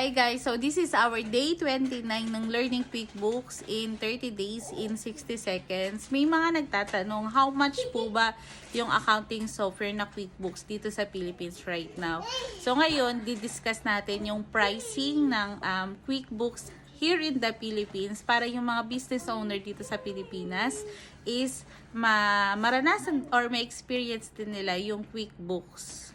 Hi guys! So this is our day 29 ng Learning QuickBooks in 30 days in 60 seconds. May mga nagtatanong, how much po ba yung accounting software na QuickBooks dito sa Philippines right now? So ngayon, didiscuss natin yung pricing ng QuickBooks here in the Philippines para yung mga business owner dito sa Pilipinas is maranasan or may experience din nila yung QuickBooks.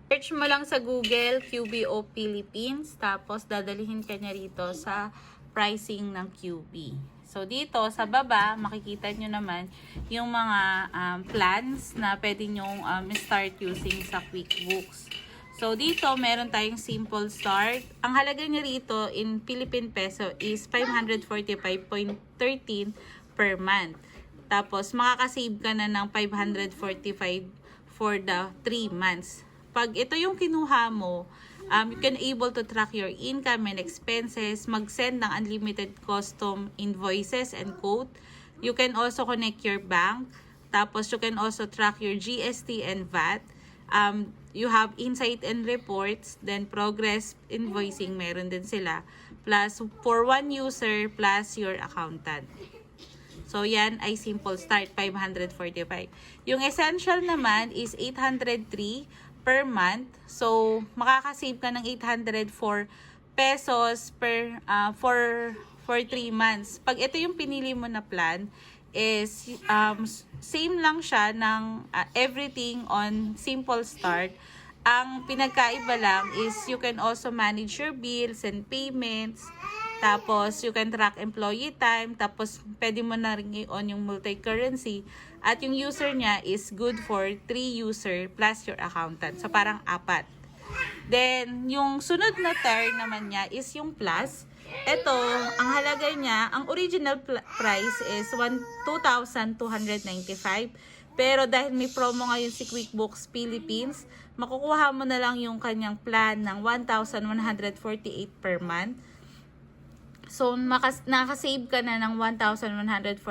Search mo lang sa Google, QBO Philippines, tapos dadalihin ka niya rito sa pricing ng QB. So dito sa baba, makikita nyo naman yung mga plans na pwede nyong start using sa QuickBooks. So dito, meron tayong simple start. Ang halaga niya rito in Philippine peso is 545.13 per month. Tapos makakasave ka na ng 545 for the 3 months. Pag ito yung kinuha mo, you can able to track your income and expenses, mag-send ng unlimited custom invoices and quote. You can also connect your bank. Tapos you can also track your GST and VAT. You have insight and reports, then progress invoicing, meron din sila. Plus for one user, plus your accountant. So, yan ay simple start, 545. Yung essential naman is 803 per month. So, makakasave ka ng 804 pesos per for 3 months. Pag ito yung pinili mo na plan, is same lang siya ng everything on simple start. Ang pinagkaiba lang is you can also manage your bills and payments. Tapos, you can track employee time. Tapos, pwede mo na rin i-on yung multi-currency. At yung user niya is good for 3 user plus your accountant. So, parang 4. Then, yung sunod na tier naman niya is yung plus. Ito, ang halaga niya, ang original price is 2,295. Pero dahil may promo ngayon si QuickBooks Philippines, makukuha mo na lang yung kanyang plan ng 1,148 per month. So, nakasave ka na ng 1,147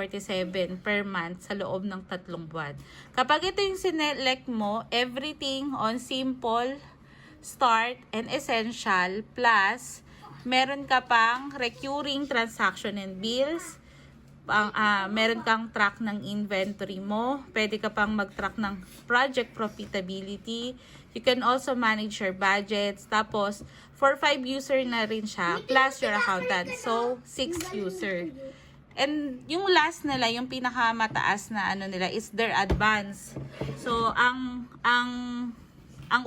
per month sa loob ng 3 buwan. Kapag ito yung sinelect mo, everything on simple, start, and essential, plus, meron ka pang recurring transaction and bills, meron kang track ng inventory mo, pwede ka pang mag-track ng project profitability, you can also manage your budgets, tapos for 5 user na rin siya, plus your accountant, so 6 user. And yung last nila, yung pinakamataas na ano nila is their advance. So ang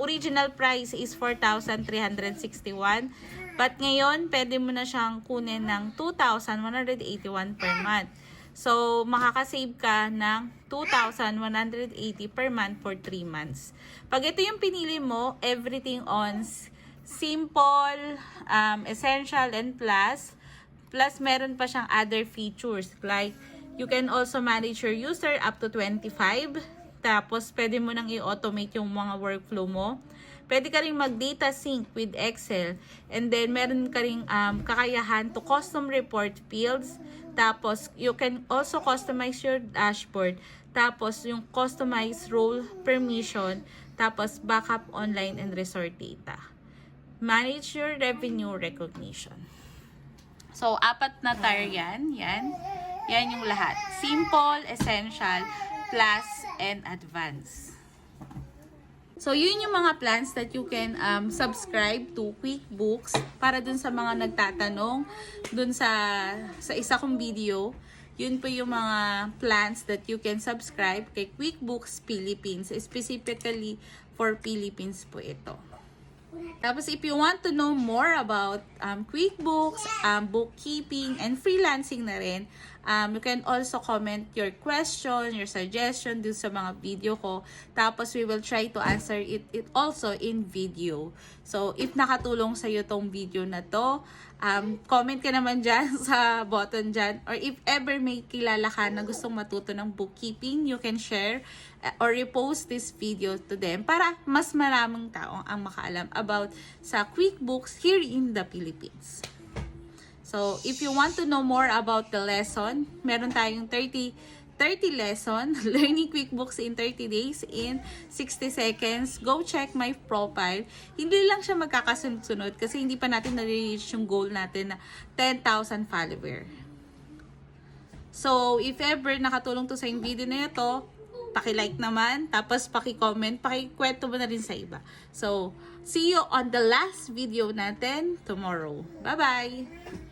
original price is 4,361. But ngayon, pwede mo na siyang kunin ng 2,181 per month. So, makakasave ka ng 2,180 per month for 3 months. Pag ito yung pinili mo, everything on simple, essential, and plus. Plus, meron pa siyang other features. Like, you can also manage your user up to 25. Tapos, pwede mo nang i-automate yung mga workflow mo. Pwede ka rin mag-data sync with Excel. And then, meron ka rin kakayahan to custom report fields. Tapos, you can also customize your dashboard. Tapos, yung customize role permission. Tapos, backup online and resort data. Manage your revenue recognition. So, 4 na tier yan. Yan yung lahat. Simple, essential, plus, and advanced. So, yun yung mga plans that you can subscribe to QuickBooks para dun sa mga nagtatanong dun sa isa kong video. Yun po yung mga plans that you can subscribe kay QuickBooks Philippines. Specifically for Philippines po ito. Tapos, if you want to know more about QuickBooks, bookkeeping, and freelancing na rin, you can also comment your question, your suggestion dun sa mga video ko. Tapos, we will try to answer it also in video. So, if nakatulong sa'yo tong video na to, comment ka naman dyan sa button dyan. Or if ever may kilala ka na gustong matuto ng bookkeeping, you can share or repost this video to them para mas maraming tao ang makaalam about sa QuickBooks here in the Philippines. So, if you want to know more about the lesson, meron tayong 30 30 lesson, learning QuickBooks in 30 days in 60 seconds. Go check my profile. Hindi lang siya magkakasunod-sunod kasi hindi pa natin na-reach yung goal natin na 10,000 follower. So, if ever nakatulong to sa yung video na ito, paki-like naman, tapos paki-comment, paki-kwento mo na rin sa iba. So, see you on the last video natin tomorrow. Bye-bye!